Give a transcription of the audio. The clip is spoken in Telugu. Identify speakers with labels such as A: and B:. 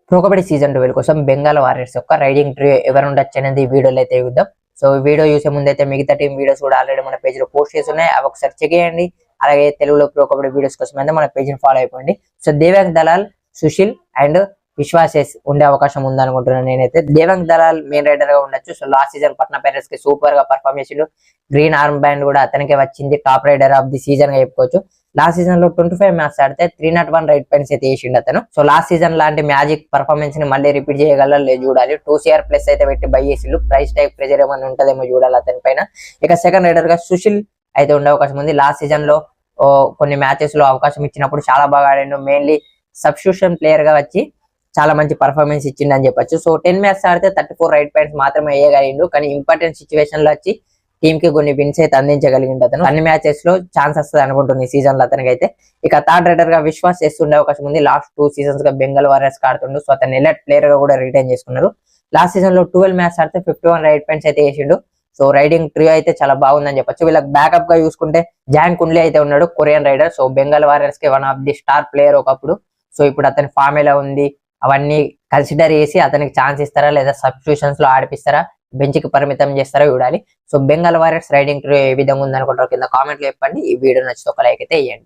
A: ప్రో కబడ్డీ సీజన్ 12 కోసం బెంగాల్ వారియర్స్ యొక్క రైడింగ్ ట్రియో ఎవరు ఉండొచ్చు అనేది ఈ వీడియోలో అయితే చూద్దాం. సో ఈ వీడియో చూసే ముందు అయితే మిగతా టీం వీడియోస్ కూడా ఆల్రెడీ మన పేజ్ లో పోస్ట్ చేసి ఉన్నాయి, అవి ఒకసారి చెక్ చేయండి. అలాగే తెలుగులో ప్రో కబడ్డీ వీడియోస్ కోసం అయితే మన పేజ్ ని ఫాలో అయిపోండి. సో దేవాంగ్ దలాల్, సుశీల్ అండ్ విశ్వాసెస్ ఉండే అవకాశం ఉందనుకుంటున్నాను నేనైతే. దేవాంగ్ దలాల్ మెయిన్ రైడర్ గా ఉండొచ్చు. So last season Patna pirates కి సూపర్ గా పర్ఫార్మ్ చేసిండు. గ్రీన్ ఆర్మ్ బ్యాండ్ కూడా అతనికి వచ్చింది, top raider of the season గా చెప్పుకోవచ్చు. లాస్ట్ సీజన్ లో 25 మ్యాచ్ ఆడితే 301 రైట్ పాయింట్స్ అయితే వేసిండు అతను. సో లాస్ట్ సీజన్ లాంటి మ్యాజిక్ పర్ఫార్మెన్స్ ని మళ్ళీ రిపీట్ చేయగలరా లేదు చూడాలి. 2 CR ప్లస్ అయితే పెట్టి బై చేసిండు. ప్రైస్ టైప్ ప్రెజర్ ఏమైనా ఉంటదేమో చూడాలి అతని పైన. ఇక సెకండ్ రైడర్ గా సుశీల్ అయితే ఉండే అవకాశం ఉంది. లాస్ట్ సీజన్ లో కొన్ని మ్యాచెస్ లో అవకాశం ఇచ్చినప్పుడు చాలా బాగా ఆడిండు. మెయిన్లీ సబ్స్టిట్యూషన్ ప్లేయర్ గా వచ్చి చాలా మంచి పర్ఫార్మెన్స్ ఇచ్చిండు అని చెప్పొచ్చు. సో 10 మ్యాచ్ ఆడితే 34 రైట్ పాయింట్స్ మాత్రమే వేయగలిగిండు. కానీ ఇంపార్టెంట్ సిచ్యువేషన్ లో వచ్చి టీమ్ కి కొన్ని విన్స్ అయితే అందించగలిగిండు అతను. అన్ని మ్యాచెస్ లో ఛాన్స్ వస్తుంది అనుకుంటుంది ఈ సీజన్ లో అతనికి అయితే. ఇక థర్డ్ రైడర్ గా విశ్వాస్ చేస్తుండే అవకాశం ఉంది. లాస్ట్ 2 సీజన్స్ గా బెంగాల్ వారియర్స్ ఆడుతుండు. సో అతను ఎలర్ట్ ప్లేయర్ గా కూడా రిటైన్ చేసుకున్నారు. లాస్ట్ సీజన్ లో 12 మ్యాచ్ ఆడితే 51 రైట్ పాయింట్స్ అయితే వేసిండు. సో రైడింగ్ ట్రియో అయితే చాలా బాగుందని చెప్పొచ్చు. వీళ్ళకి బ్యాకప్ గా చూసుకుంటే జాన్ కుండ్లీ అయితే ఉన్నాడు, Korean raider. So Bengal Warriors కి one of the star player ఒకప్పుడు. సో ఇప్పుడు అతని ఫామ్ ఎలా ఉంది అవన్నీ కన్సిడర్ చేసి అతనికి ఛాన్స్ ఇస్తారా లేదా సబ్స్టిట్యూషన్స్ లో ఆడిపిస్తారా, బెంచ్ కి పరిమితం చేస్తారా చూడాలి. So Bengal Warriors raiding trio ఏ విధంగా ఉందనుకుంటారు కింద కామెంట్లు చెప్పండి. ఈ వీడియో నచ్చితే ఒక లైక్ అయితే ఇవ్వండి.